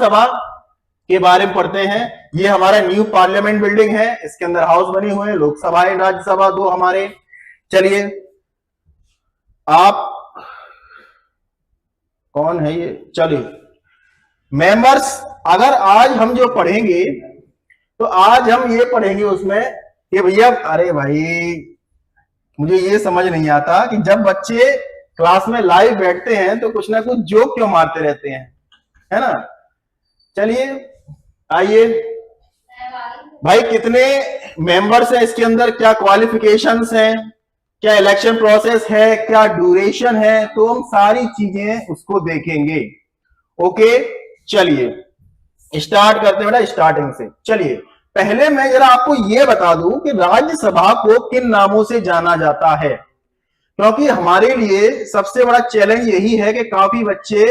सभा के बारे में पढ़ते हैं। ये हमारा न्यू पार्लियामेंट बिल्डिंग है, इसके अंदर हाउस बने हुए हैं, लोकसभा एंड राज्यसभा दो हमारे। चलिए, आप कौन है ये? चलिए मेंबर्स, अगर आज हम जो पढ़ेंगे तो आज हम ये पढ़ेंगे उसमें कि भैया, अरे भाई मुझे ये समझ नहीं आता कि जब बच्चे क्लास में लाइव बैठते हैं तो कुछ ना कुछ जोक क्यों मारते रहते हैं, है ना। चलिए आइए भाई, कितने मेंबर्स हैं इसके अंदर, क्या क्वालिफिकेशंस हैं, क्या इलेक्शन प्रोसेस है, क्या ड्यूरेशन है, तो हम सारी चीजें उसको देखेंगे। ओके, चलिए स्टार्ट करते हैं बेटा स्टार्टिंग से। चलिए पहले मैं जरा आपको यह बता दूं कि राज्यसभा को किन नामों से जाना जाता है, क्योंकि हमारे लिए सबसे बड़ा चैलेंज यही है कि काफी बच्चे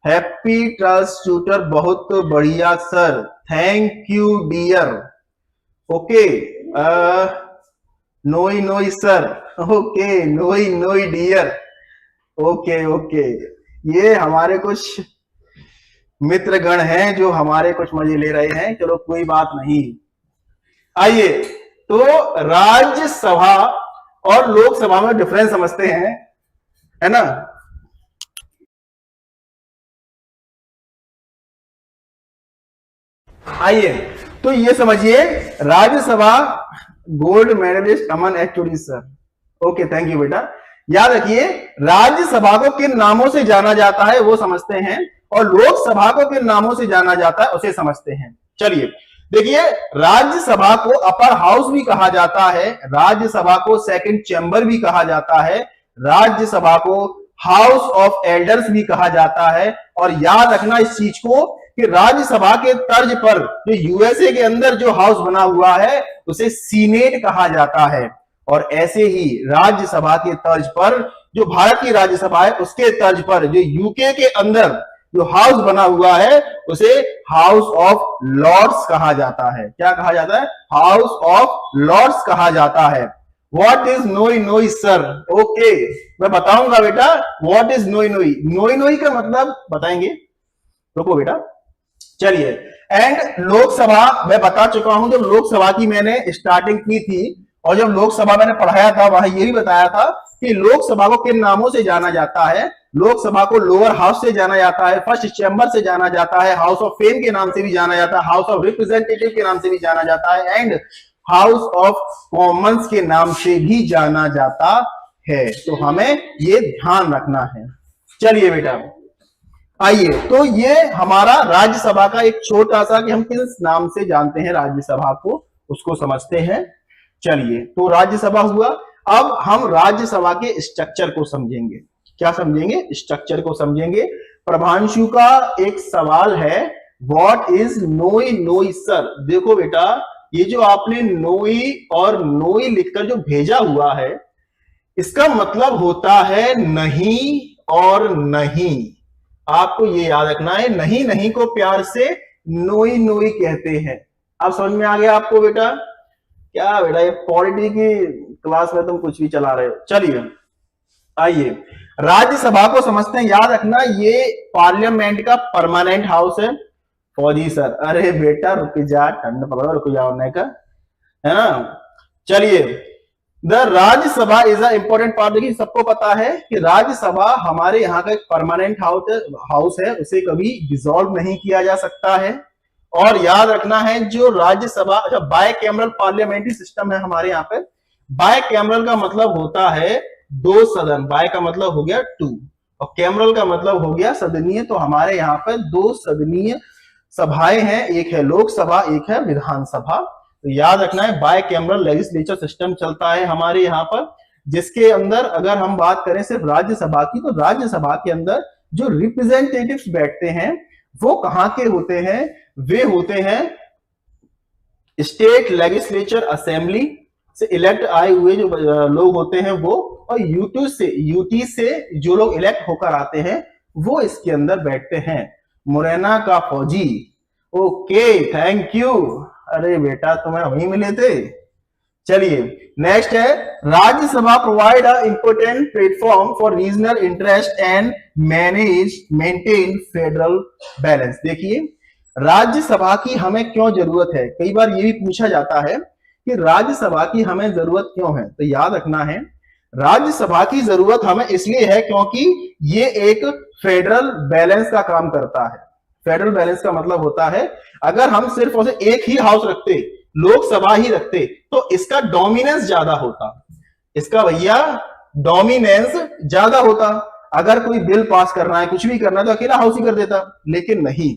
हैप्पी ट्रस्ट ट्यूटर, बहुत बढ़िया sir, thank you dear, okay, नोई नोई सर, ओके, नोई नोई डियर, ओके ओके, ये हमारे कुछ मित्रगण हैं जो हमारे कुछ मजे ले रहे हैं, चलो कोई बात नहीं। आइए, तो राज्यसभा और लोकसभा में डिफरेंस समझते हैं, है ना। आइए, तो ये समझिए, Rajya Sabha gold medallist Aman HOD sir, okay thank you बेटा। याद रखिए, राज्यसभा को किन नामों से जाना जाता है वो समझते हैं, और लोकसभा को किन नामों से जाना जाता है उसे समझते हैं। चलिए देखिए, राज्यसभा को अपर हाउस भी कहा जाता है, राज्यसभा को सेकंड चैम्बर भी कहा जाता है, राज्यसभा को हाउस ऑफ एल्डर्स भी कहा जाता है। और याद रखना इस चीज को कि राज्यसभा के तर्ज पर जो यूएसए के अंदर जो हाउस बना हुआ है उसे सीनेट कहा जाता है, और ऐसे ही राज्यसभा के तर्ज पर जो भारत की राज्यसभा है उसके तर्ज पर जो यूके के अंदर जो हाउस बना हुआ है उसे हाउस ऑफ लॉर्ड्स कहा जाता है। क्या कहा जाता है? हाउस ऑफ लॉर्ड्स कहा जाता है। व्हाट इज नोई नोई सर? ओके, मैं बताऊंगा बेटा व्हाट इज नोई नोई। नोई नोई का मतलब बताएंगे, रुको बेटा। चलिए, एंड लोकसभा मैं बता चुका हूं, जब लोकसभा की मैंने स्टार्टिंग की थी और जब लोकसभा मैंने पढ़ाया था वहां ये भी बताया था कि लोकसभा को किन नामों से जाना जाता है। लोकसभा को लोअर हाउस से जाना जाता है, फर्स्ट चैम्बर से जाना जाता है, हाउस ऑफ फेम के नाम से भी जाना जाता है, हाउस ऑफ रिप्रेजेंटेटिव के नाम से भी जाना जाता है, एंड हाउस ऑफ कॉमन्स के नाम से भी जाना जाता है। तो हमें ये ध्यान रखना है। चलिए बेटा, आइए, तो ये हमारा राज्यसभा का एक छोटा सा कि हम किस नाम से जानते हैं राज्यसभा को, उसको समझते हैं। चलिए, तो राज्यसभा हुआ। अब हम राज्यसभा के स्ट्रक्चर को समझेंगे। क्या समझेंगे? स्ट्रक्चर को समझेंगे। प्रभांशु का एक सवाल है, व्हाट इज नोई नोई सर? देखो बेटा, ये जो आपने नोई और नोई लिखकर जो भेजा हुआ है इसका मतलब होता है नहीं और नहीं। आपको ये याद रखना है, नहीं नहीं को प्यार से नोई नोई कहते हैं। अब समझ में आ गया आपको बेटा? क्या बेटा, ये पॉलिटी की क्लास में तुम कुछ भी चला रहे हो। चलिए आइए, राज्यसभा को समझते हैं। याद रखना, ये पार्लियामेंट का परमानेंट हाउस है। फौजी सर, अरे बेटा रुक जा, ठंड पकड़ो, रुक जाओ का, है ना। चलिए, the Rajya Sabha is a important part. देखिए, सबको पता है कि राज्यसभा हमारे यहाँ का एक परमानेंट हाउस है, उसे कभी डिसॉल्व नहीं किया जा सकता है। और याद रखना है, जो राज्यसभा, अच्छा, बाय कैमरल पार्लियामेंट्री सिस्टम है हमारे यहाँ पे। बाय कैमरल का मतलब होता है दो सदन। बाय का मतलब हो गया टू और कैमरल का मतलब हो गया सदनीय। तो हमारे यहाँ पे दो सदनीय सभाएं हैं, एक है लोकसभा, एक है विधानसभा। तो याद रखना है, बाय कैमरल लेजिस्लेचर सिस्टम चलता है हमारे यहाँ पर, जिसके अंदर अगर हम बात करें सिर्फ राज्यसभा की, तो राज्यसभा के अंदर जो रिप्रेजेंटेटिव्स बैठते हैं वो कहाँ के होते हैं? वे होते हैं स्टेट लेजिस्लेचर असेंबली से इलेक्ट आए हुए जो लोग होते हैं वो, और यूटी से जो लोग इलेक्ट होकर आते हैं वो इसके अंदर बैठते हैं। मुरैना का फौजी, ओके थैंक यू। अरे बेटा, तुम्हें वहीं मिले थे, चलिए नेक्स्ट है, Rajya Sabha provide a important platform for regional interest and maintain federal balance. देखिए राज्यसभा की हमें क्यों जरूरत है, कई बार ये भी पूछा जाता है कि राज्यसभा की हमें जरूरत क्यों है। तो याद रखना है राज्यसभा की जरूरत हमें इसलिए है क्योंकि ये एक फेडरल बैलेंस का काम करता है। फेडरल बैलेंस का मतलब होता है अगर हम सिर्फ उसे एक ही हाउस रखते, लोकसभा ही रखते, तो इसका डोमिनेंस ज्यादा होता, इसका भैया डोमिनेंस ज्यादा होता। अगर कोई बिल पास करना है, कुछ भी करना है, तो अकेला हाउस ही कर देता। लेकिन नहीं,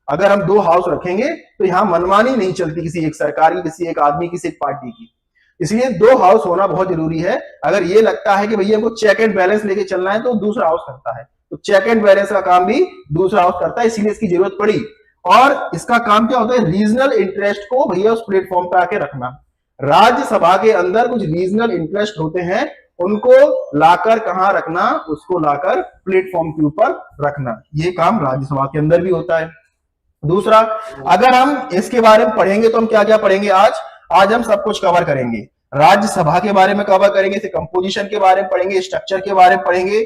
अगर हम दो हाउस रखेंगे तो यहां मनमानी नहीं चलती किसी एक सरकार की, किसी एक आदमी, किसी एक पार्टी की। इसलिए दो हाउस होना बहुत जरूरी है। अगर ये लगता है कि भैया हमको चेक एंड बैलेंस लेके चलना है तो दूसरा हाउस करता है, तो चेक एंड बैलेंस का काम भी दूसरा हाउस करता है, इसीलिए इसकी जरूरत पड़ी। और इसका काम क्या होता है, रीजनल इंटरेस्ट को भैया उस प्लेटफॉर्म पे आके रखना। राज्यसभा के अंदर कुछ रीजनल इंटरेस्ट होते हैं, उनको लाकर कहां रखना, उसको लाकर प्लेटफॉर्म के ऊपर रखना। ये काम राज्यसभा के अंदर भी होता है। दूसरा, अगर हम इसके बारे में पढ़ेंगे तो हम क्या क्या पढ़ेंगे आज हम सब कुछ कवर करेंगे। राज्यसभा के बारे में कवर करेंगे, कंपोजिशन के बारे में पढ़ेंगे, स्ट्रक्चर के बारे में पढ़ेंगे,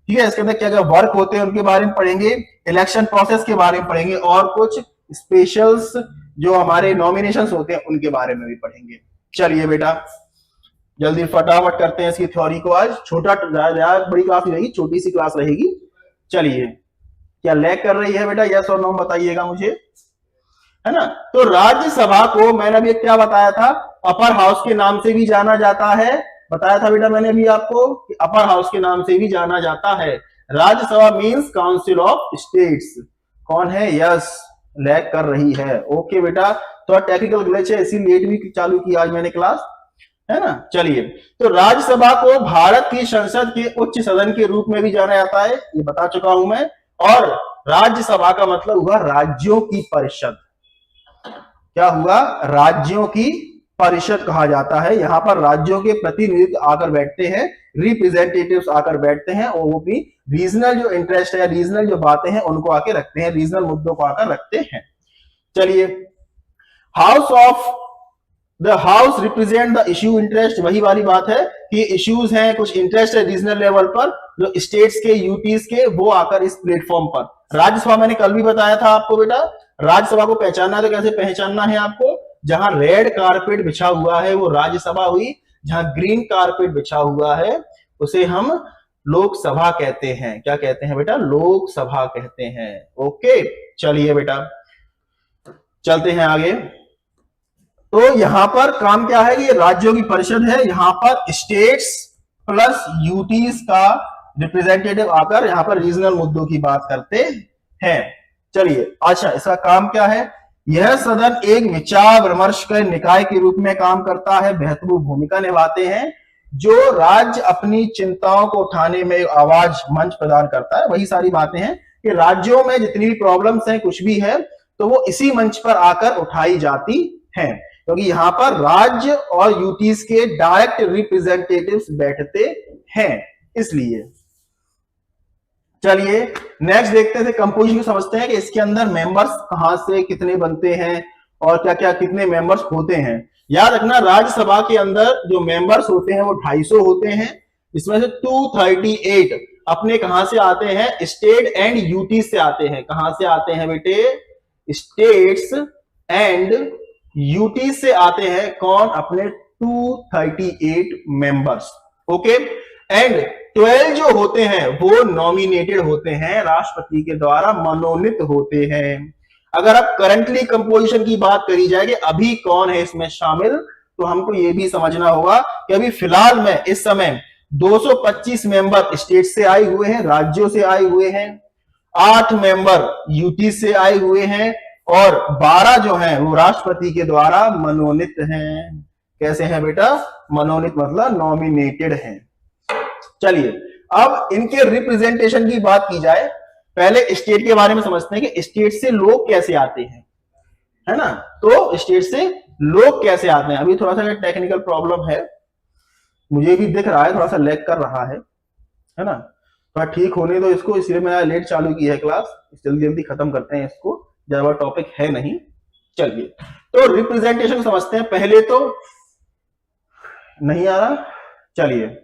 ठीक है, इसके अंदर क्या क्या वर्क होते हैं उनके बारे में पढ़ेंगे, इलेक्शन प्रोसेस के बारे में पढ़ेंगे, और कुछ स्पेशल्स जो हमारे नॉमिनेशंस होते हैं उनके बारे में भी पढ़ेंगे। चलिए बेटा जल्दी फटाफट करते हैं इसकी थ्योरी को। आज छोटा बड़ी क्लास नहीं रहेगी, छोटी सी क्लास रहेगी। चलिए, क्या लैग कर रही है बेटा, यस और नो बताइएगा मुझे, है ना। तो राज्यसभा को मैंने अभी क्या बताया था, अपर हाउस के नाम से भी जाना जाता है, बताया था बेटा मैंने अभी आपको कि अपर हाउस के नाम से भी जाना जाता है। Rajya Sabha means council of states. कौन है, यस, लैग कर रही है, ओके बेटा, थोड़ा टेक्निकल ग्लिच है, इसीलिए लेट भी चालू की आज मैंने क्लास, है ना। चलिए, तो राज्यसभा को भारत की संसद के उच्च सदन के रूप में भी जाना जाता है, ये बता चुका हूं मैं। और राज्यसभा का मतलब हुआ राज्यों की परिषद। क्या हुआ, राज्यों की परिषद कहा जाता है। यहां पर राज्यों के प्रतिनिधि आकर बैठते हैं, रिप्रेजेंटेटिव्स आकर बैठते हैं, और वो भी रीजनल जो इंटरेस्ट है, रीजनल जो बातें हैं उनको आके रखते हैं, रीजनल मुद्दों को आकर रखते हैं। चलिए, the house represent the issue interest, वही वाली बात है कि इश्यूज हैं, कुछ इंटरेस्ट है रीजनल लेवल पर, जो स्टेट्स के, यूटीज के, वो आकर इस प्लेटफॉर्म पर। राज्यसभा मैंने कल भी बताया था आपको बेटा, राज्यसभा को पहचानना है तो कैसे पहचानना है आपको, जहां रेड कारपेट बिछा हुआ है वो राज्यसभा हुई, जहां ग्रीन कारपेट बिछा हुआ है उसे हम लोकसभा कहते हैं। क्या कहते हैं बेटा, लोकसभा कहते हैं। ओके, चलिए बेटा चलते हैं आगे। तो यहां पर काम क्या है, ये राज्यों की परिषद है, यहां पर स्टेट्स प्लस यूटीज का रिप्रेजेंटेटिव आकर यहां पर रीजनल मुद्दों की बात करते हैं। चलिए, अच्छा, इसका काम क्या है, यह सदन एक विचार विमर्श के निकाय के रूप में काम करता है, महत्वपूर्ण भूमिका निभाते हैं, जो राज्य अपनी चिंताओं को उठाने में आवाज मंच प्रदान करता है। वही सारी बातें हैं कि राज्यों में जितनी भी प्रॉब्लम्स हैं, कुछ भी है, तो वो इसी मंच पर आकर उठाई जाती हैं, क्योंकि यहां पर राज्य और यूटीज के डायरेक्ट रिप्रेजेंटेटिव्स बैठते हैं, इसलिए। चलिए नेक्स्ट देखते हैं, कंपोजिशन समझते हैं कि इसके अंदर मेंबर्स कहां से कितने बनते हैं और क्या क्या कितने मेंबर्स होते हैं। याद रखना, राज्यसभा के अंदर जो मेंबर्स होते हैं वो 250 होते हैं, इसमें से 238 अपने कहां से आते हैं, स्टेट एंड यूटी से आते हैं। कहां से आते हैं बेटे, स्टेट्स एंड यूटी से आते हैं। कौन, अपने 238 मेंबर्स। ओके, एंड 12 जो होते हैं वो नॉमिनेटेड होते हैं, राष्ट्रपति के द्वारा मनोनीत होते हैं। अगर अब करंटली कंपोजिशन की बात करी जाए कि अभी कौन है इसमें शामिल, तो हमको ये भी समझना होगा कि अभी फिलहाल में इस समय 225 मेंबर स्टेट से आए हुए हैं, राज्यों से आए हुए हैं, 8 मेंबर यूटी से आए हुए हैं, और 12 जो हैं वो राष्ट्रपति के द्वारा मनोनीत हैं। कैसे हैं बेटा, मनोनीत मतलब नॉमिनेटेड हैं। चलिए, अब इनके रिप्रेजेंटेशन की बात की जाए, पहले स्टेट के बारे में समझते हैं कि स्टेट से लोग कैसे आते हैं, है ना। तो स्टेट से लोग कैसे आते हैं, अभी थोड़ा सा टेक्निकल प्रॉब्लम है, मुझे भी दिख रहा है थोड़ा सा लैग कर रहा है ना, थोड़ा ठीक होने दो इसको, इसलिए मैंने लेट चालू की है क्लास, जल्दी जल्दी खत्म करते हैं इसको, ज्यादा टॉपिक है नहीं। चलिए, तो रिप्रेजेंटेशन समझते हैं। पहले तो नहीं आ रहा, चलिए।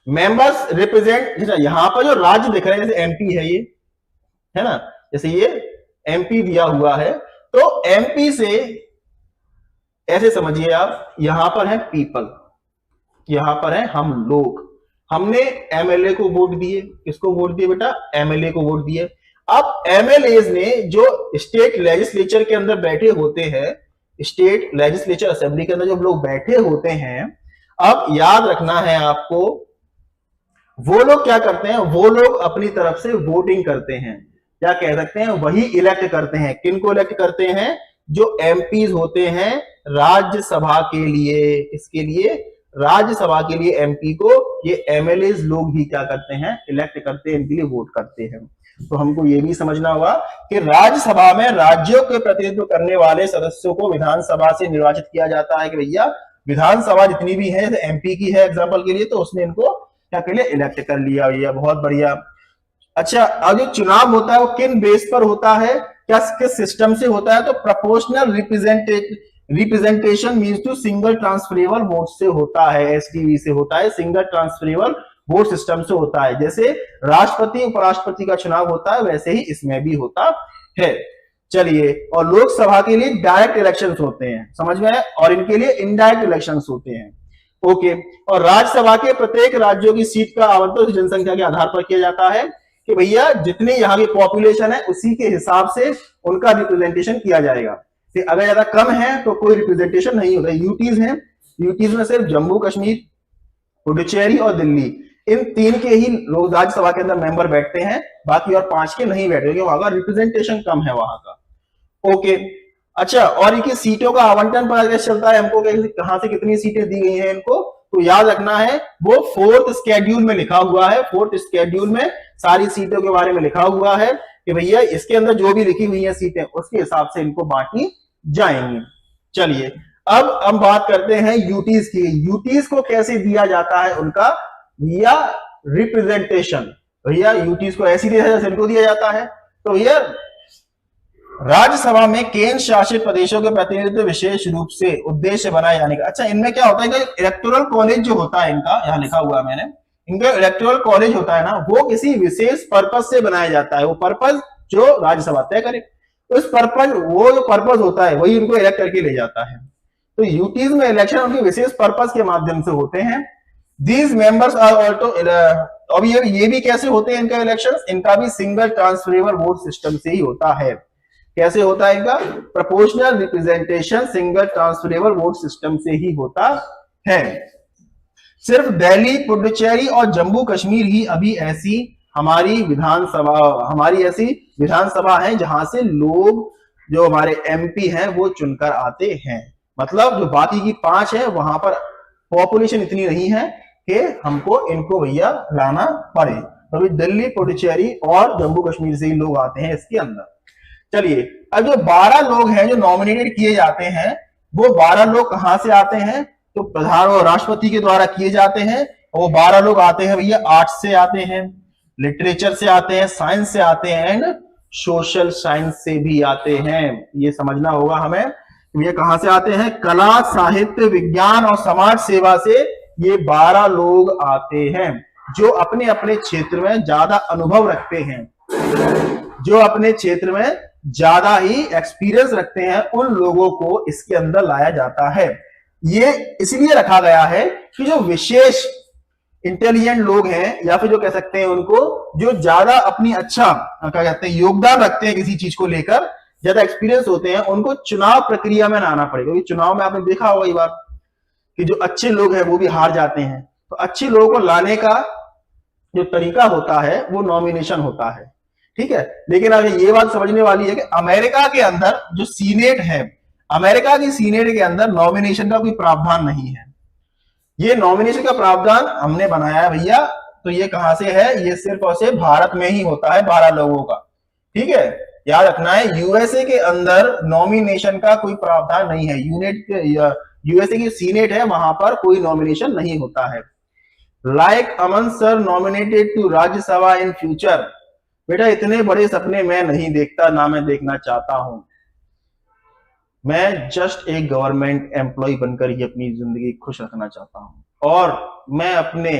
मेंबर्स रिप्रेजेंट, यहां पर जो राज्य दिख रहे हैं जैसे एमपी है ये, है ना, जैसे ये एमपी दिया हुआ है, तो एमपी से ऐसे समझिए आप, यहां पर है पीपल, यहां पर है हम लोग, हमने एमएलए को वोट दिए, किसको वोट दिए बेटा, एमएलए को वोट दिए। अब एमएलए ने जो स्टेट लेजिस्लेचर के अंदर बैठे होते हैं, स्टेट लेजिस्लेचर असेंबली के अंदर जो लोग बैठे होते हैं, अब याद रखना है आपको, वो लोग क्या करते हैं, वो लोग अपनी तरफ से वोटिंग करते हैं, क्या कह सकते हैं, वही इलेक्ट करते हैं। किनको इलेक्ट करते हैं, जो एमपीज होते हैं राज्यसभा के लिए, इसके लिए राज्यसभा के लिए एमपी को ये एमएलए लोग भी क्या करते हैं, इलेक्ट करते हैं, इनके लिए वोट करते हैं। तो हमको ये भी समझना होगा कि राज्यसभा में राज्यों के प्रतिनिधित्व करने वाले सदस्यों को विधानसभा से निर्वाचित किया जाता है कि भैया विधानसभा जितनी भी है, जैसे एमपी की है एग्जाम्पल के लिए, तो उसने इनको क्या कर लिया, इलेक्ट कर लिया भैया, बहुत बढ़िया। अच्छा, अब जो चुनाव होता है वो किन बेस पर होता है, क्या किस सिस्टम से होता है, तो proportional representation means to single transferable vote से होता है, एसटीवी से होता है, सिंगल ट्रांसफरेबल वोट सिस्टम से होता है। जैसे राष्ट्रपति उपराष्ट्रपति का चुनाव होता है वैसे ही इसमें भी होता है। चलिए, और लोकसभा के लिए डायरेक्ट इलेक्शंस होते हैं, समझ में है, और इनके लिए इनडायरेक्ट इलेक्शंस होते हैं। ओके, और राज्यसभा के प्रत्येक राज्यों की सीट का आवंटन जनसंख्या के आधार पर किया जाता है कि भैया जितनी यहाँ की पॉपुलेशन है उसी के हिसाब से उनका रिप्रेजेंटेशन किया जाएगा। अगर ज्यादा कम है तो कोई रिप्रेजेंटेशन नहीं होगा। यूटीज हैं, यूटीज में सिर्फ जम्मू कश्मीर, पुडुचेरी और दिल्ली, इन तीन के ही लोग राज्यसभा के अंदर मेंबर बैठते हैं, बाकी और 5 के नहीं बैठते, वहां का रिप्रेजेंटेशन कम है वहां का। ओके, अच्छा, और इनकी सीटों का आवंटन पता कैसे चलता है हमको, कहां से कितनी सीटें दी गई हैं इनको, तो याद रखना है वो 4th स्केड्यूल में लिखा हुआ है। 4th स्केड्यूल में सारी सीटों के बारे में लिखा हुआ है कि भैया इसके अंदर जो भी लिखी हुई है सीटें उसके हिसाब से इनको बांटी जाएंगी। चलिए, अब हम बात करते हैं यूटीज की। यूटीज को कैसे दिया जाता है उनका, भैया रिप्रेजेंटेशन, भैया यूटीज को ऐसी दिया जाता है। तो भैया राज्यसभा में केंद्र शासित प्रदेशों के प्रतिनिधित्व विशेष रूप से उद्देश्य बनाए जाने का। अच्छा, इनमें क्या होता है कि इलेक्टोरल कॉलेज जो होता है इनका, यहां लिखा हुआ है मैंने, इनका इलेक्टोरल कॉलेज होता है ना, वो किसी विशेष पर्पज से बनाया जाता है, वो पर्पज जो राज्यसभा तय करे, उस पर्पज, वो जो पर्पज होता है वही उनको इलेक्ट करके ले जाता है। तो यूटीज में इलेक्शन उनके विशेष पर्पज के माध्यम से होते हैं। दीज मेंबर्स आर ऑल्सो, अब ये भी कैसे होते हैं इनका इलेक्शन, इनका भी सिंगल ट्रांसफरेबल वोट सिस्टम से ही होता है। कैसे होता है इनका, proportional representation single transferable vote system से ही होता है। सिर्फ दिल्ली, पुडुचेरी और जम्मू कश्मीर ही अभी ऐसी हमारी ऐसी विधानसभा है जहां से लोग जो हमारे एमपी हैं वो चुनकर आते हैं। मतलब जो बाकी की 5 है वहां पर पॉपुलेशन इतनी नहीं है कि हमको इनको भैया लाना पड़े, तो अभी दिल्ली, पुडुचेरी और जम्मू कश्मीर से ही लोग आते हैं इसके अंदर। चलिए, अब जो 12 लोग हैं जो नॉमिनेटेड किए जाते हैं, वो 12 लोग कहां से आते हैं, तो प्रधान और राष्ट्रपति के द्वारा किए जाते हैं। और वो 12 लोग आते हैं भैया आर्ट्स से आते हैं, लिटरेचर से आते हैं, साइंस से आते हैं एंड सोशल साइंस से भी आते हैं। ये समझना होगा हमें ये कहां से आते हैं, कला, साहित्य, विज्ञान और समाज सेवा से ये 12 लोग आते हैं जो अपने अपने क्षेत्र में ज्यादा अनुभव रखते हैं, जो अपने क्षेत्र में ज्यादा ही एक्सपीरियंस रखते हैं, उन लोगों को इसके अंदर लाया जाता है। ये इसलिए रखा गया है कि जो विशेष इंटेलिजेंट लोग हैं, या फिर जो कह सकते हैं उनको जो ज्यादा अपनी अच्छा क्या कहते हैं योगदान रखते हैं किसी चीज को लेकर, ज्यादा एक्सपीरियंस होते हैं, उनको चुनाव प्रक्रिया में आना पड़ेगा। क्योंकि चुनाव में आपने देखा होगा ये बात कि जो अच्छे लोग हैं वो भी हार जाते हैं, तो अच्छे लोगों को लाने का जो तरीका होता है वो नॉमिनेशन होता है, ठीक है। लेकिन अगर ये बात समझने वाली है कि अमेरिका के अंदर जो सीनेट है, अमेरिका की सीनेट के अंदर नॉमिनेशन का कोई प्रावधान नहीं है। ये नॉमिनेशन का प्रावधान हमने बनाया है भैया, तो ये कहां से है, ये सिर्फ और सिर्फ भारत में ही होता है 12 लोगों का, ठीक है। याद रखना है यूएसए के अंदर नॉमिनेशन का कोई प्रावधान नहीं है। यूएसए की सीनेट है वहां पर कोई नॉमिनेशन नहीं होता है। Like Aman sir nominated to Rajya Sabha in future, बेटा इतने बड़े सपने मैं नहीं देखता, ना मैं देखना चाहता हूं। मैं जस्ट एक गवर्नमेंट एम्प्लॉय बनकर ही अपनी जिंदगी खुश रखना चाहता हूं और मैं अपने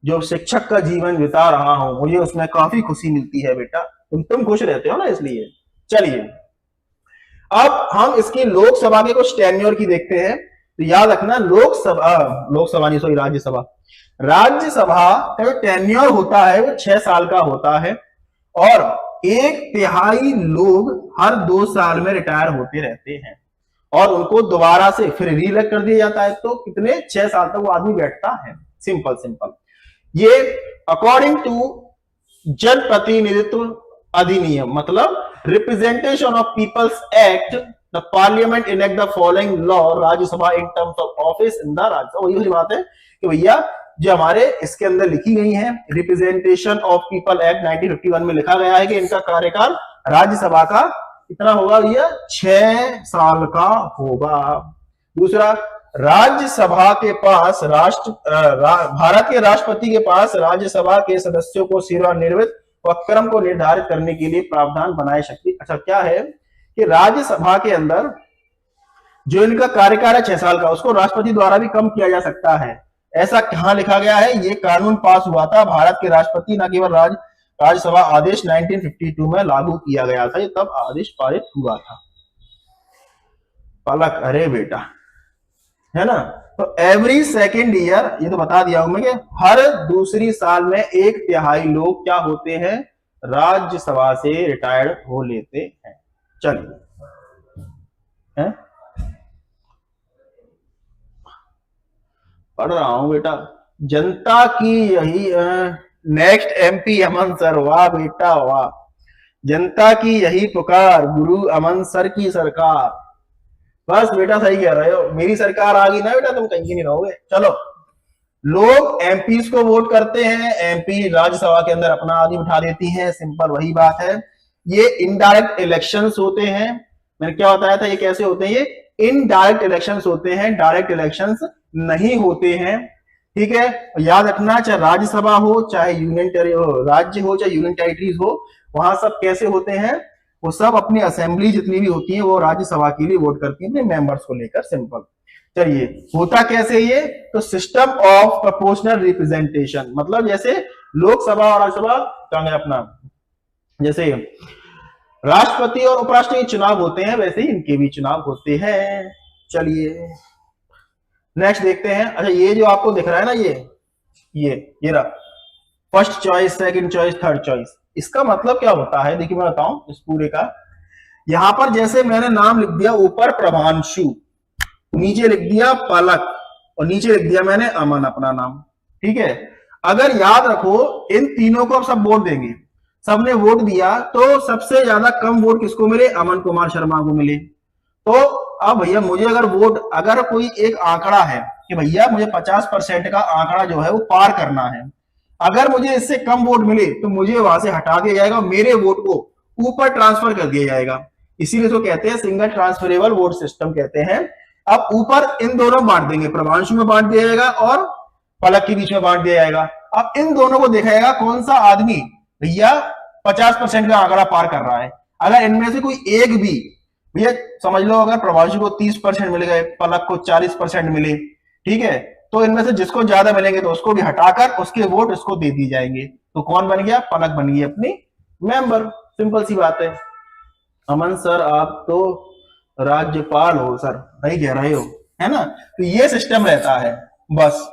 जो शिक्षक का जीवन बिता रहा हूं मुझे उसमें काफी खुशी मिलती है बेटा। तुम खुश रहते हो ना इसलिए। चलिए अब हम इसकी लोकसभा के कुछ टेन्योर की देखते हैं। तो याद रखना लोकसभा नहीं, सॉरी, राज्यसभा। राज्यसभा का जो टेन्योर होता है वो 6 साल का होता है और 1/3 लोग हर 2 साल में रिटायर होते रहते हैं और उनको दोबारा से फिर रीइलेक्ट कर दिया जाता है। तो कितने 6 साल तक वो आदमी बैठता है। Simple simple. ये अकॉर्डिंग टू जनप्रतिनिधित्व अधिनियम, मतलब representation of peoples act, the parliament enact the following law Rajya Sabha in terms of office in the Rajya Sabha. वही बात है कि भैया जो हमारे इसके अंदर लिखी गई है रिप्रेजेंटेशन ऑफ पीपल एक्ट 1951 में लिखा गया है कि इनका कार्यकाल राज्यसभा का कितना होगा भैया, 6 साल का होगा। दूसरा, राज्यसभा के पास भारत के राष्ट्रपति के पास राज्यसभा के सदस्यों को सेवानिवृत्त व क्रम को निर्धारित करने के लिए प्रावधान बनाए शक्ति। अच्छा, क्या है कि राज्यसभा के अंदर जो इनका कार्यकाल है 6 साल का, उसको राष्ट्रपति द्वारा भी कम किया जा सकता है। ऐसा कहां लिखा गया है? ये कानून पास हुआ था भारत के राष्ट्रपति न केवल राज्यसभा आदेश 1952 में लागू किया गया था, ये तब आदेश पारित हुआ था। पलक, अरे बेटा, है ना। तो एवरी सेकेंड ईयर, ये तो बता दिया हूं मैं कि हर दूसरी साल में 1/3 लोग क्या होते हैं, राज्यसभा से रिटायर्ड हो लेते हैं। चलिए, पढ़ रहा हूं बेटा। जनता की यही नेक्स्ट एमपी अमन सर, वाह बेटा वाह। जनता की यही पुकार, गुरु अमन सर की सरकार। बस बेटा सही कह रहे हो, मेरी सरकार आ गई ना बेटा, तुम कहीं नहीं रहोगे। चलो, लोग एमपी को वोट करते हैं, एमपी राज्यसभा के अंदर अपना आदमी उठा देती है, सिंपल वही बात है। ये इनडायरेक्ट इलेक्शंस होते हैं। मैंने क्या बताया था, ये कैसे होते हैं? ये इनडायरेक्ट इलेक्शंस होते हैं, डायरेक्ट इलेक्शंस नहीं होते हैं। ठीक है, याद रखना, चाहे राज्यसभा हो, चाहे यूनियन राज्य हो, चाहे यूनियन टेरिटरीज हो, वहां सब कैसे होते हैं, वो सब अपनी असेंबली जितनी भी होती है वो राज्यसभा के लिए वोट करती है अपने मेंबर्स को लेकर। सिंपल। चलिए, होता कैसे ये? तो सिस्टम ऑफ प्रोपोर्शनल रिप्रेजेंटेशन, मतलब जैसे लोकसभा और राज्यसभा का अपना, जैसे राष्ट्रपति और उपराष्ट्रपति चुनाव होते हैं वैसे ही इनके भी चुनाव होते हैं। चलिए नेक्स्ट देखते हैं। अच्छा, ये जो आपको दिख रहा है ना, ये रहा first choice, second choice, third choice. इसका मतलब क्या होता है, देखिए मैं बताऊं इस पूरे का। यहां पर जैसे मैंने नाम लिख दिया ऊपर प्रभांशु, नीचे लिख दिया पलक और नीचे लिख दिया मैंने अमन अपना नाम। ठीक है, अगर याद रखो इन तीनों को अब सब वोट देंगे, सबने वोट दिया तो सबसे ज्यादा कम वोट किसको मिले? अमन कुमार शर्मा को मिले। तो अब भैया मुझे अगर कोई एक आंकड़ा है कि भैया मुझे 50% का आंकड़ा जो है वो पार करना है, अगर मुझे इससे कम वोट मिले तो मुझे वहां से हटा दिया जाएगा, मेरे वोट को ऊपर ट्रांसफर कर दिया जाएगा। इसीलिए इसको कहते हैं सिंगल ट्रांसफरेबल वोट सिस्टम कहते हैं। अब ऊपर इन दोनों बांट देंगे, प्रभांशु में बांट दिया जाएगा और पलक के बीच में बांट दिया जाएगा। अब इन दोनों को देखा जाएगा कौन सा आदमी भैया 50% का आंकड़ा पार कर रहा है। अगर इनमें से कोई एक भी, भैया समझ लो अगर प्रभांशु को 30% मिल गए, पलक को 40% मिले, ठीक है, तो इनमें से जिसको ज्यादा मिलेंगे तो उसको भी हटाकर उसके वोट उसको दे दी जाएंगे। तो कौन बन गया? पलक बन गई अपनी मेंबर। सिंपल सी बात है। अमन सर आप तो राज्यपाल हो सर, नहीं कह रहे हो, है ना। तो ये सिस्टम रहता है बस।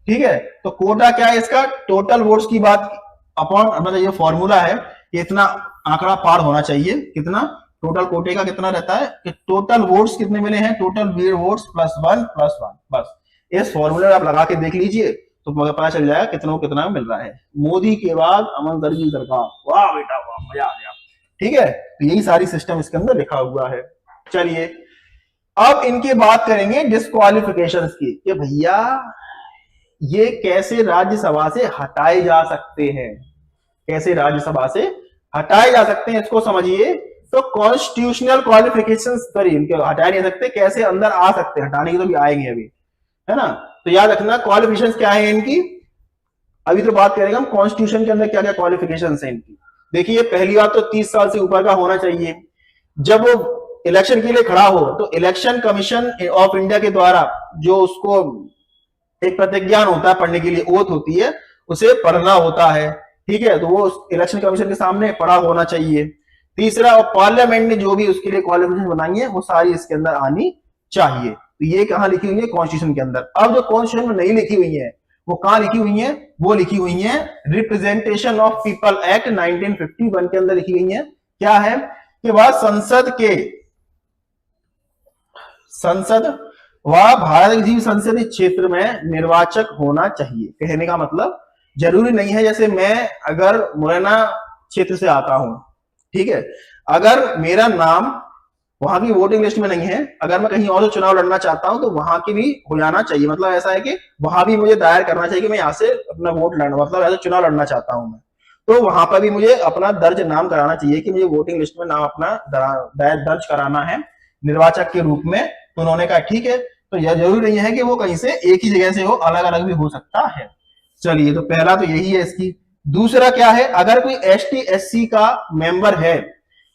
ठीक है, तो कोटा क्या है इसका? टोटल वोट्स की बात अपॉन, मतलब ये फॉर्मूला है कि इतना आंकड़ा पार होना चाहिए। कितना टोटल कोटे का कितना रहता है कि टोटल वोट्स कितने मिले हैं, टोटल वोट्स प्लस वन। बस इस फॉर्मूले में आप लगा के देख लीजिए तो मुझे पता चल जाएगा कितना कितना मिल रहा है। मोदी के बाद अमन सर की सरकार, वाह बेटा वाह, मजा आ गया। ठीक है, तो यही सारी सिस्टम इसके अंदर लिखा हुआ है। चलिए अब इनकी बात करेंगे डिस्क्वालिफिकेशन की, कि भैया ये कैसे राज्यसभा से हटाए जा सकते हैं, कैसे राज्यसभा से हटाए जा सकते हैं, इसको समझिए। तो कॉन्स्टिट्यूशनल क्वालिफिकेशन, सॉरी इनके हटाए नहीं सकते, कैसे अंदर आ सकते हैं, हटाने की तो भी आएंगे अभी, है ना। तो याद रखना क्वालिफिकेशंस क्या है इनकी, अभी तो बात करेंगे हम कॉन्स्टिट्यूशन के अंदर क्या क्या क्वालिफिकेशंस है इनकी। देखिए पहली बात तो 30 साल से ऊपर का होना चाहिए। जब वो इलेक्शन के लिए खड़ा हो तो इलेक्शन कमीशन ऑफ इंडिया के द्वारा जो उसको एक प्रतिज्ञान होता है पढ़ने के लिए, ओथ होती है, उसे पढ़ना होता है। ठीक है, तो वो इलेक्शन कमीशन के सामने पढ़ा होना चाहिए। तीसरा, और पार्लियामेंट ने जो भी उसके लिए क्वालिफिकेशन बनाई है वो सारी इसके अंदर आनी चाहिए। तो ये कहां लिखी हुई है? कॉन्स्टिट्यूशन के अंदर। अब जो कॉन्स्टिट्यूशन में नहीं लिखी हुई है वो कहां लिखी हुई है? वो लिखी हुई है रिप्रेजेंटेशन ऑफ पीपल एक्ट 1951 के अंदर लिखी हुई है। क्या है कि वह वह भारत के किसी संसदीय क्षेत्र में निर्वाचक होना चाहिए। कहने का मतलब जरूरी नहीं है, जैसे मैं अगर मुरैना क्षेत्र से आता हूं, ठीक है, अगर मेरा नाम वहां की वोटिंग लिस्ट में नहीं है, अगर मैं कहीं और से चुनाव लड़ना चाहता हूं तो वहां की भी हो जाना चाहिए। मतलब ऐसा है कि वहां भी मुझे दायर करना चाहिए कि मैं यहाँ से अपना वोट लड़ना, मतलब ऐसे चुनाव लड़ना चाहता हूं मैं, तो वहां पर भी मुझे अपना दर्ज नाम कराना चाहिए कि मुझे वोटिंग लिस्ट में नाम अपना दर्ज कराना है निर्वाचक के रूप में। तो उन्होंने कहा ठीक है, तो यह जरूरी नहीं है कि वो कहीं से एक ही जगह से हो, अलग अलग भी हो सकता है। चलिए, तो पहला तो यही है इसकी। दूसरा क्या है, अगर कोई एसटी एससी का मेंबर है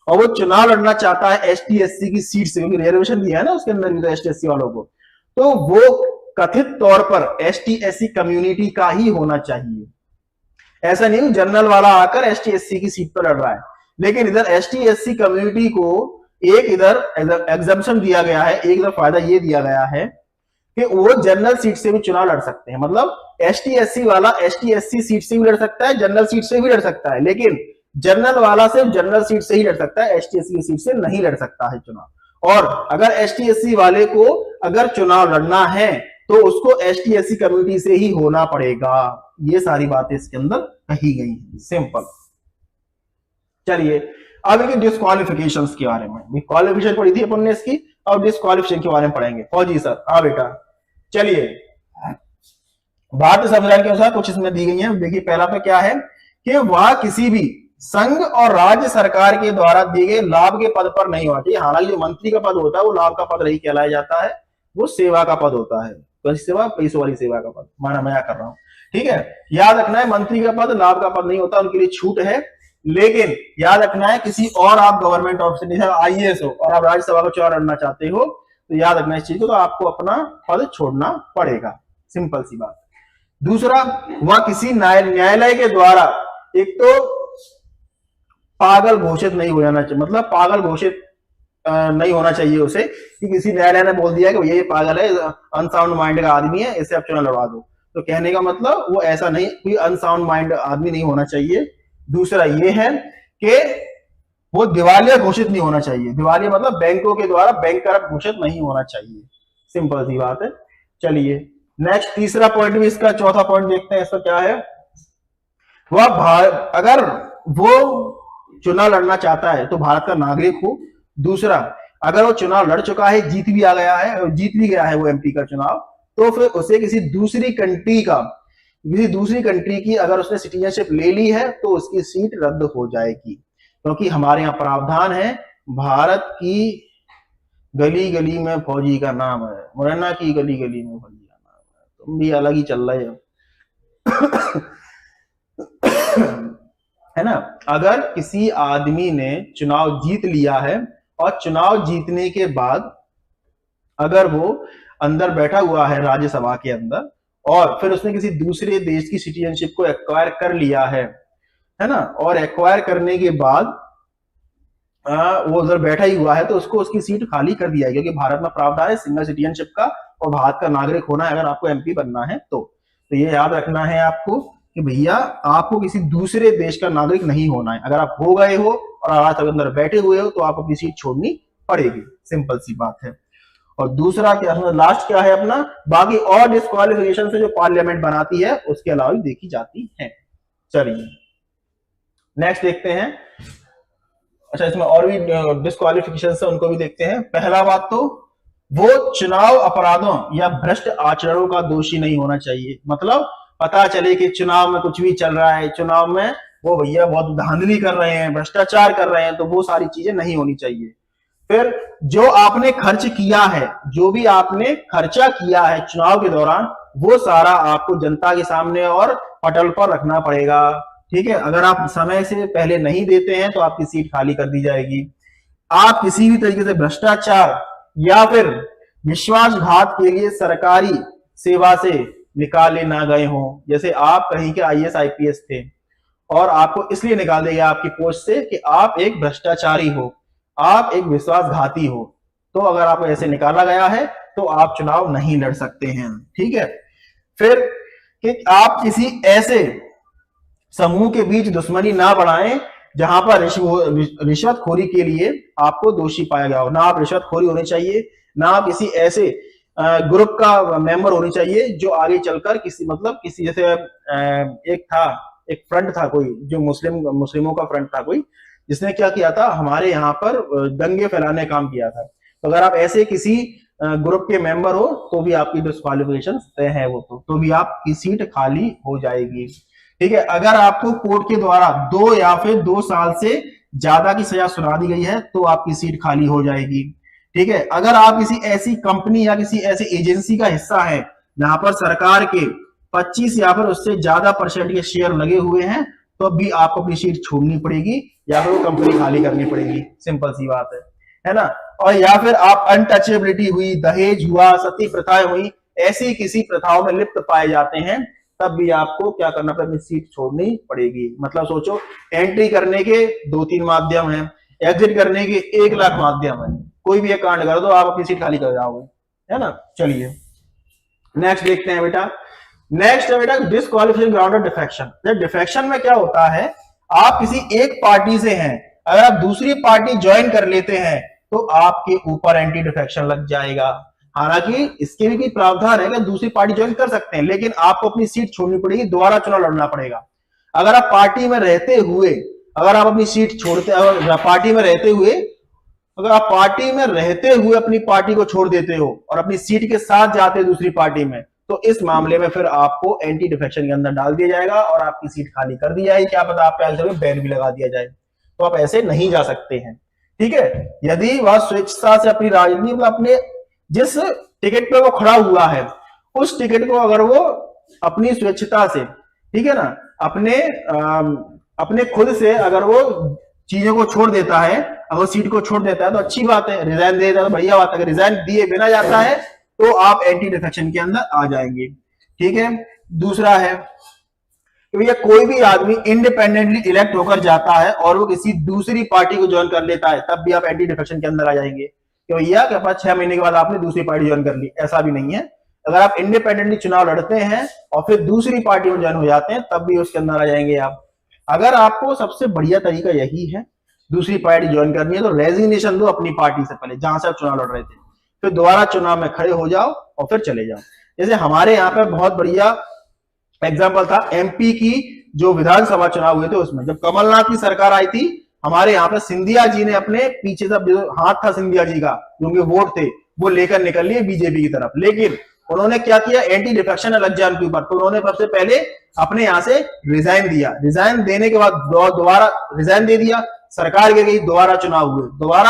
और वो चुनाव लड़ना चाहता है एसटी एससी की सीट से, क्योंकि रिजर्वेशन दिया है ना उसके अंदर भी तो एसटी एससी वालों को, तो वो कथित तौर पर एसटी एससी कम्युनिटी का ही होना चाहिए। ऐसा नहीं जनरल वाला आकर एसटी एससी की सीट पर लड़ रहा है, लेकिन इधर एसटी एससी कम्युनिटी को एक इधर एग्जम्पशन दिया गया है, एक इधर फायदा ये दिया गया है कि वो जनरल सीट से भी चुनाव लड़ सकते हैं। मतलब एसटी एससी वाला एसटी एससी सीट से भी लड़ सकता है, जनरल सीट से भी लड़ सकता है, लेकिन जनरल वाला सिर्फ जनरल सीट से ही लड़ सकता है, एसटी एससी की सीट से नहीं लड़ सकता है चुनाव। और अगर एसटी एससी वाले को अगर चुनाव लड़ना है तो उसको एसटी एससी कम्युनिटी से ही होना पड़ेगा। ये सारी बातें इसके अंदर कही गई हैं, सिंपल। चलिए, अब इनके डिस्क्वालिफिकेशंस के बारे में, क्वालिफिकेशन पढ़ी थी अपन ने इसकी, अब डिस्क्वालिफिकेशन के बारे में पढ़ेंगे। फौजी सर, हाँ बेटा। चलिए, भारतीय संविधान के अनुसार कुछ इसमें दी गई है। देखिए, पहला तो क्या है कि वह किसी भी संघ और राज्य सरकार के द्वारा दिए गए लाभ के पद पर नहीं होना चाहिए। हालांकि जो मंत्री का पद होता है वो लाभ का पद नहीं कहलाया जाता है, वो सेवा का पद होता है। तो सेवा, पैसों वाली सेवा का पद, माना मैं कर रहा हूं, ठीक है। याद रखना है, मंत्री का पद लाभ का पद नहीं होता, उनके लिए छूट है। लेकिन याद रखना है, किसी और आप गवर्नमेंट ऑफिसर, जैसे आईएएस हो और आप राज्यसभा को चुनाव लड़ना चाहते हो, तो याद रखना इस चीज को, तो आपको अपना पद छोड़ना पड़ेगा, सिंपल सी बात। दूसरा, वह किसी न्यायालय के द्वारा एक तो पागल घोषित नहीं हो जाना चाहिए। मतलब पागल घोषित नहीं होना चाहिए उसे, कि किसी न्यायालय ने बोल दिया कि ये पागल है, अनसाउंड माइंड का आदमी है, इसे आप चुनाव लड़वा दो। तो कहने का मतलब वो ऐसा नहीं, कोई अनसाउंड माइंड आदमी नहीं होना चाहिए। दूसरा ये है कि वो दिवालिया घोषित नहीं होना चाहिए। दिवालिया मतलब बैंकों के द्वारा बैंक करप्ट घोषित नहीं होना चाहिए, सिंपल सी बात है। चलिए, नेक्स्ट तीसरा पॉइंट भी इसका, चौथा पॉइंट देखते हैं इसका क्या है। वह अगर वो चुनाव लड़ना चाहता है तो भारत का नागरिक हो। दूसरा, अगर वो चुनाव लड़ चुका है, जीत भी गया है वो एमपी का चुनाव, तो फिर उसे किसी दूसरी कंट्री की अगर उसने सिटीजनशिप ले ली है तो उसकी सीट रद्द हो जाएगी। क्योंकि हमारे यहाँ प्रावधान है, भारत की गली गली में फौजी का नाम है, मुरैना की गली गली में फौजी का नाम है। तुम भी अलग ही चल रहे हो है ना। अगर किसी आदमी ने चुनाव जीत लिया है और चुनाव जीतने के बाद अगर वो अंदर बैठा हुआ है राज्यसभा के अंदर, और फिर उसने किसी दूसरे देश की सिटीजनशिप को एक्वायर कर लिया है ना, और एक्वायर करने के बाद वो उधर बैठा ही हुआ है, तो उसको उसकी सीट खाली कर दिया है। क्योंकि भारत में प्रावधान है सिंगल सिटीजनशिप का, और भारत का नागरिक होना है अगर आपको एमपी बनना है तो ये याद रखना है आपको कि भैया आपको किसी दूसरे देश का नागरिक नहीं होना है। अगर आप हो गए हो और आज तक अंदर बैठे हुए हो तो आप अपनी सीट छोड़नी पड़ेगी, सिंपल सी बात है। और दूसरा क्या, लास्ट क्या है अपना, बाकी और डिस्क्वालिफिकेशन से जो पार्लियामेंट बनाती है उसके अलावा भी देखी जाती है। चलिए, नेक्स्ट देखते हैं। अच्छा, इसमें और भी डिस्क्वालिफिकेशन है, उनको भी देखते हैं। पहला बात तो वो चुनाव अपराधों या भ्रष्ट आचरणों का दोषी नहीं होना चाहिए। मतलब पता चले कि चुनाव में कुछ भी चल रहा है, चुनाव में वो भैया बहुत धांधली कर रहे हैं, भ्रष्टाचार कर रहे हैं, तो वो सारी चीजें नहीं होनी चाहिए। फिर जो आपने खर्च किया है, जो भी आपने खर्चा किया है चुनाव के दौरान, वो सारा आपको जनता के सामने और पटल पर रखना पड़ेगा, ठीक है। अगर आप समय से पहले नहीं देते हैं तो आपकी सीट खाली कर दी जाएगी। आप किसी भी तरीके से भ्रष्टाचार या फिर विश्वासघात के लिए सरकारी सेवा से निकाले ना गए हों। जैसे आप कहीं के आईएएस आईपीएस थे और आपको इसलिए निकाल दिया गया आपकी पोस्ट से कि आप एक भ्रष्टाचारी हो, आप एक विश्वासघाती हो, तो अगर आपको ऐसे निकाला गया है तो आप चुनाव नहीं लड़ सकते हैं। ठीक है। फिर कि आप किसी ऐसे समूह के बीच दुश्मनी ना बढ़ाएं जहां पर रिश्वतखोरी के लिए आपको दोषी पाया गया हो। ना आप रिश्वतखोरी होनी चाहिए, ना आप किसी ऐसे ग्रुप का मेंबर होनी चाहिए जो आगे चलकर किसी जैसे एक फ्रंट था कोई जो मुस्लिमों का फ्रंट था कोई, जिसने क्या किया था, हमारे यहाँ पर दंगे फैलाने काम किया था। तो अगर आप ऐसे किसी ग्रुप के मेंबर हो तो भी आपकी डिस्क्वालिफिकेशन तय है, वो तो भी आपकी सीट खाली हो जाएगी। ठीक है। अगर आपको कोर्ट के द्वारा 2 या फिर 2 साल से ज्यादा की सजा सुना दी गई है तो आपकी सीट खाली हो जाएगी। ठीक है। अगर आप किसी ऐसी कंपनी या किसी ऐसी एजेंसी का हिस्सा है जहां पर सरकार के 25 या फिर उससे ज्यादा % के शेयर लगे हुए हैं तो भी आपको अपनी सीट छोड़नी पड़ेगी या फिर वो कंपनी खाली करनी पड़ेगी। सिंपल सी बात है ना। और या फिर आप अनटचेबिलिटी हुई, दहेज हुआ, सती प्रथाएं हुई, ऐसी किसी प्रथाओं में लिप्त पाए जाते हैं तब भी आपको क्या करना पड़ेगा, अपनी सीट छोड़नी पड़ेगी। मतलब सोचो, एंट्री करने के 2-3 माध्यम हैं, एग्जिट करने के 1 लाख माध्यम है। कोई भी एक कांड कर दो आप अपनी सीट खाली कर जाओगे, है ना। चलिए नेक्स्ट देखते हैं बेटा। नेक्स्ट है बेटा disqualification ground of defection. Defection में क्या होता है, आप किसी एक पार्टी से हैं, अगर आप दूसरी पार्टी ज्वाइन कर लेते हैं तो आपके ऊपर एंटी डिफेक्शन लग जाएगा। हालांकि इसके भी प्रावधान है कि दूसरी पार्टी ज्वाइन कर सकते हैं, लेकिन आपको अपनी सीट छोड़नी पड़ेगी, दोबारा चुनाव लड़ना पड़ेगा। अगर आप पार्टी में रहते हुए अगर आप अपनी सीट छोड़ते, पार्टी में रहते हुए अगर आप पार्टी में रहते हुए अपनी पार्टी को छोड़ देते हो और अपनी सीट के साथ जाते हो दूसरी पार्टी में, तो इस मामले में फिर आपको एंटी डिफेक्शन के अंदर डाल दिया जाएगा और आपकी सीट खाली कर दी जाएगी। क्या पता आप पे बैन भी लगा दिया जाए। तो आप ऐसे नहीं जा सकते हैं। ठीक है। यदि वह स्वेच्छा से अपनी राजनीति मतलब अपने जिस टिकट पे वो खड़ा हुआ है उस टिकट को अगर वो अपनी स्वेच्छता से, ठीक है ना, अपने खुद से अगर वो चीजों को छोड़ देता है, अगर सीट को छोड़ देता है तो अच्छी बात है, रिजाइन दे देता है तो बढ़िया बात है। अगर रिजाइन दिए बिना जाता है तो आप एंटी डिफेक्शन के अंदर आ जाएंगे। ठीक है। दूसरा है कि भैया कोई भी आदमी इंडिपेंडेंटली इलेक्ट होकर जाता है और वो किसी दूसरी पार्टी को ज्वाइन कर लेता है तब भी आप एंटी डिफेक्शन के अंदर आ जाएंगे कि भैया के पास 6 महीने के बाद आपने दूसरी पार्टी ज्वाइन कर ली। ऐसा भी नहीं है। अगर आप इंडिपेंडेंटली चुनाव लड़ते हैं और फिर दूसरी पार्टी में ज्वाइन हो जाते हैं तब भी उसके अंदर आ जाएंगे आप। अगर आपको सबसे बढ़िया तरीका यही है, दूसरी पार्टी ज्वाइन करनी है तो रेजिग्नेशन दो अपनी पार्टी से पहले जहां से आप चुनाव लड़ रहे थे, फिर दोबारा चुनाव में खड़े हो जाओ और फिर चले जाओ। जैसे हमारे यहाँ पे बहुत बढ़िया एग्जाम्पल था एमपी की जो विधानसभा चुनाव हुए थे उसमें, जब कमलनाथ की सरकार आई थी हमारे यहाँ पे सिंधिया जी ने अपने पीछे से जो हाथ था सिंधिया जी का, जो उनके वोट थे वो लेकर निकल लिए बीजेपी की तरफ। लेकिन उन्होंने क्या किया, एंटी डिफेक्शन लग जाए उनके ऊपर, तो उन्होंने सबसे पहले अपने यहाँ से रिजाइन दिया। रिजाइन देने के बाद दोबारा रिजाइन दे दिया, सरकार गिर गई, दोबारा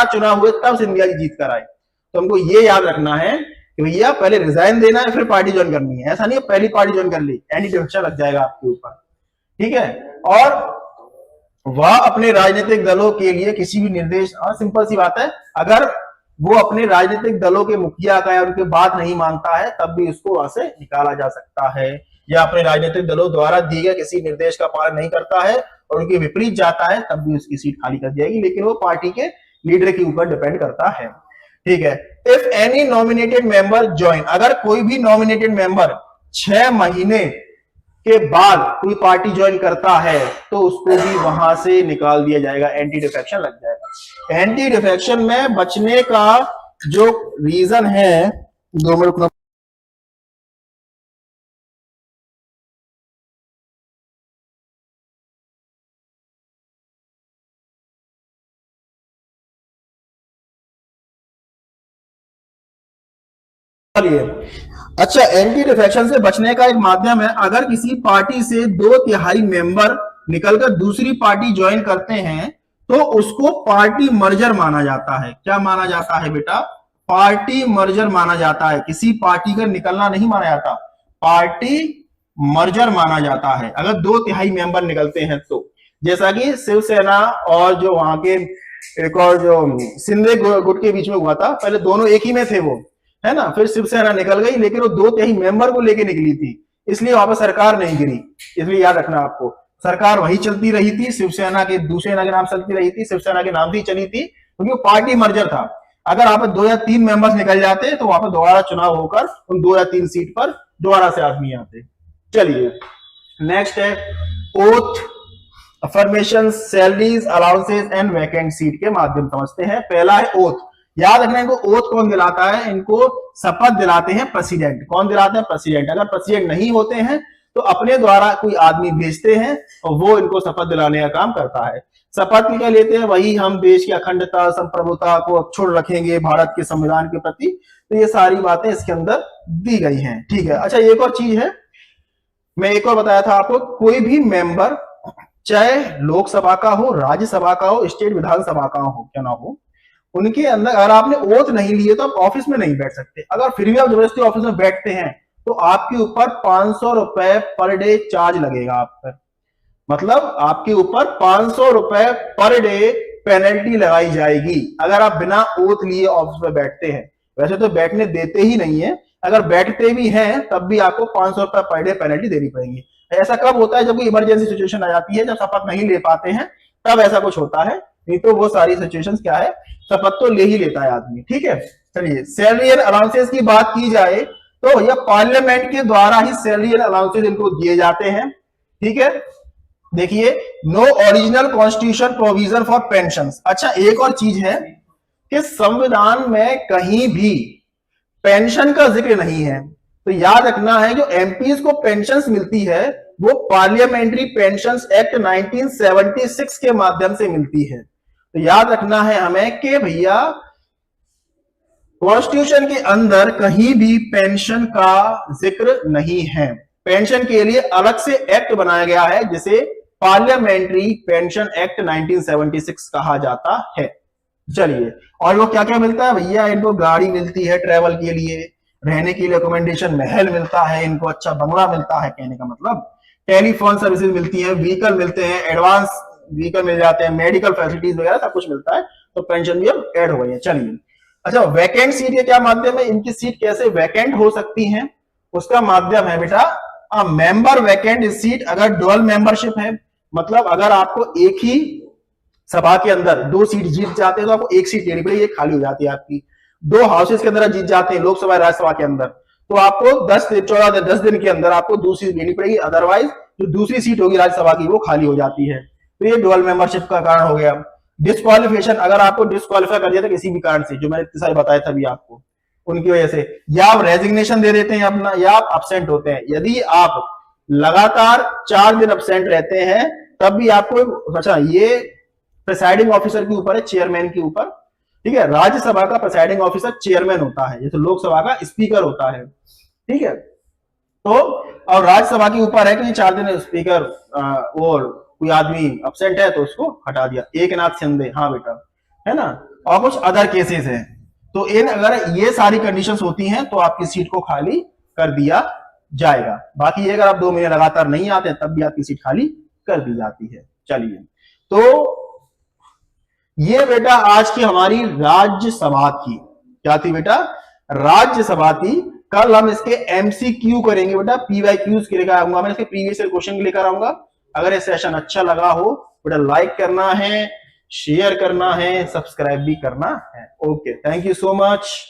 चुनाव हुए तब सिंधिया जी जीत कर आए। तो हमको ये याद रखना है कि भैया पहले रिजाइन देना है फिर पार्टी ज्वाइन करनी है। ऐसा नहीं है पहली पार्टी ज्वाइन कर ली एंटी डिफेक्शन लग जाएगा आपके ऊपर। ठीक है। और वह अपने राजनीतिक दलों के लिए किसी भी निर्देश, सिंपल सी बात है, अगर वो अपने राजनीतिक दलों के मुखिया का या उनकी बात नहीं मानता है तब भी उसको वहां से निकाला जा सकता है, या अपने राजनीतिक दलों द्वारा दिए गए किसी निर्देश का पालन नहीं करता है और उनके विपरीत जाता है तब भी उसकी सीट खाली कर जाएगी, लेकिन वो पार्टी के लीडर के ऊपर डिपेंड करता है। ठीक है। If any nominated member join, अगर कोई भी नॉमिनेटेड मेंबर 6 महीने के बाद कोई पार्टी ज्वाइन करता है तो उसको भी वहां से निकाल दिया जाएगा, एंटी डिफेक्शन लग जाएगा। एंटी डिफेक्शन में बचने का जो रीजन है, 2 मिनट अच्छा, एंटी डिफेक्शन से बचने का एक माध्यम है, अगर किसी पार्टी से 2/3 मेंबर निकलकर दूसरी पार्टी ज्वाइन करते हैं तो उसको पार्टी मर्जर माना जाता है। क्या माना जाता है बेटा? पार्टी मर्जर माना जाता है। किसी पार्टी का निकलना नहीं माना जाता, पार्टी मर्जर माना जाता है अगर 2/3 मेंबर निकलते हैं तो। जैसा कि शिवसेना और जो वहां के एक और जो सिंधे गुट के बीच में हुआ था, पहले दोनों एक ही में थे वो, है ना, फिर शिवसेना निकल गई, लेकिन वो 2 तिहाई मेंबर को लेके निकली थी, इसलिए वहां पर सरकार नहीं गिरी। इसलिए याद रखना आपको, सरकार वही चलती रही थी, शिवसेना के दूसरे के नाम चलती रही थी, शिवसेना के नाम से ही चली थी, क्योंकि वो पार्टी मर्जर था। अगर आप 2 या 3 मेंबर्स निकल जाते तो वहां पर दोबारा चुनाव होकर उन 2 या 3 सीट पर दोबारा से आदमी आते। चलिए नेक्स्ट है oath, affirmation, salaries, allowances and vacant seat के माध्यम समझते हैं। पहला है ओथ। याद रखना, इनको ओथ कौन दिलाता है? इनको शपथ दिलाते हैं प्रेसिडेंट। कौन दिलाते हैं? प्रेसिडेंट। अगर प्रेसिडेंट नहीं होते हैं तो अपने द्वारा कोई आदमी भेजते हैं और वो इनको शपथ दिलाने का काम करता है। शपथ क्या लेते हैं? वही, हम देश की अखंडता, संप्रभुता को अक्षुण्ण रखेंगे भारत के संविधान के प्रति। तो ये सारी बातें इसके अंदर दी गई हैं। ठीक है। अच्छा, एक और चीज है, मैं एक और बताया था आपको, कोई भी मेंबर चाहे लोकसभा का हो, राज्यसभा का हो, स्टेट विधानसभा का हो, क्या ना हो, उनके अंदर अगर आपने ओथ नहीं लिए तो आप ऑफिस में नहीं बैठ सकते। अगर फिर भी आप जबरदस्ती ऑफिस में बैठते हैं तो आपके ऊपर 500 रुपए पर डे चार्ज लगेगा आप पर। मतलब आपके ऊपर 500 रुपए पर डे पेनल्टी लगाई जाएगी अगर आप बिना ओथ लिए ऑफिस में बैठते हैं। वैसे तो बैठने देते ही नहीं है, अगर बैठते भी हैं तब भी आपको 500 रुपए पर डे पेनल्टी देनी पड़ेगी। ऐसा कब होता है? जब कोई इमरजेंसी सिचुएशन आ जाती है, जब शपथ नहीं ले पाते हैं, तब ऐसा कुछ होता है। नहीं तो वो सारी सिचुएशंस क्या है, शपथ तो ले ही लेता है आदमी। ठीक है। चलिए, सैलरी एंड अलाउंसेस की बात की जाए तो यह पार्लियामेंट के द्वारा ही सैलरी एंड अलाउंसेस इनको दिए जाते हैं। ठीक है। देखिए, no original constitution provision for pension. अच्छा, एक और चीज है कि संविधान में कहीं भी पेंशन का जिक्र नहीं है। तो याद रखना है, जो एमपीज को पेंशन मिलती है वो पार्लियामेंट्री पेंशन एक्ट 1976 के माध्यम से मिलती है। तो याद रखना है हमें कि भैया कॉन्स्टिट्यूशन के अंदर कहीं भी पेंशन का जिक्र नहीं है। पेंशन के लिए अलग से एक्ट बनाया गया है जिसे पार्लियामेंट्री पेंशन एक्ट 1976 कहा जाता है। चलिए, और वो क्या क्या मिलता है भैया? इनको गाड़ी मिलती है ट्रेवल के लिए, रहने के लिए अकोमोडेशन महल मिलता है, इनको अच्छा बंगला मिलता है, कहने का मतलब टेलीफोन सर्विसेज मिलती है, व्हीकल मिलते हैं, एडवांस व्हीकल मिल जाते हैं, मेडिकल फैसिलिटीज वगैरह सब कुछ मिलता है। तो पेंशन भी अब ऐड हो गई है। चलिए, अच्छा, वैकेंट सीट के क्या माध्यम है? इनकी सीट कैसे वैकेंट हो सकती है, उसका माध्यम है बेटा मेंबर वैकेंट सीट अगर डुअल मेंबरशिप है। मतलब अगर आपको एक ही सभा के अंदर 2 सीट जीत जाते हैं तो आपको 1 सीट लेनी पड़ेगी, एक खाली हो जाती है आपकी। 2 हाउसेस के अंदर जीत जाते हैं, लोकसभा राज्यसभा के अंदर, तो आपको 10 दिन के अंदर आपको दूसरी लेनी पड़ेगी। अदरवाइज जो दूसरी सीट होगी राज्यसभा की वो खाली हो जाती है। तो ये डुअल मेंबरशिप का कारण हो गया। डिस्क्वालिफिकेशन, अगर आपको डिस्क्वालीफाई कर दिया था किसी भी कारण से, जो मैंने इतने सारे बताया था अभी आपको, उनकी वजह से, या आप रेजिग्नेशन दे देते हैं अपना, या आप अपसेंट होते हैं। यदि आप लगातार 4 दिन अपसेंट रहते हैं तब भी आपको, अच्छा, ये प्रेसाइडिंग ऑफिसर के ऊपर है, चेयरमैन के ऊपर। ठीक है। राज्यसभा का प्रेसाइडिंग ऑफिसर चेयरमैन होता है, जैसे लोकसभा का स्पीकर होता है। ठीक है। तो और राज्यसभा के ऊपर है कि 4 दिन स्पीकर और कोई आदमी अपसेंट है तो उसको हटा दिया। एकनाथ शिंदे, हाँ बेटा, है ना। और कुछ अदर केसेस हैं। तो इन अगर ये सारी कंडीशंस होती हैं तो आपकी सीट को खाली कर दिया जाएगा। बाकी अगर आप 2 महीने लगातार नहीं आते तब भी आपकी सीट खाली कर दी जाती है। चलिए, तो ये बेटा आज की हमारी राज्यसभा थी। क्या थी बेटा? राज्यसभा थी। कल हम इसके एमसीक्यू करेंगे बेटा, पीवाईक्यूज के लेकर आऊंगा मैं, इसके प्रीवियस ईयर क्वेश्चन लेकर आऊंगा। अगर ये सेशन अच्छा लगा हो बेटा, लाइक करना है, शेयर करना है, सब्सक्राइब भी करना है। Okay, thank you so much.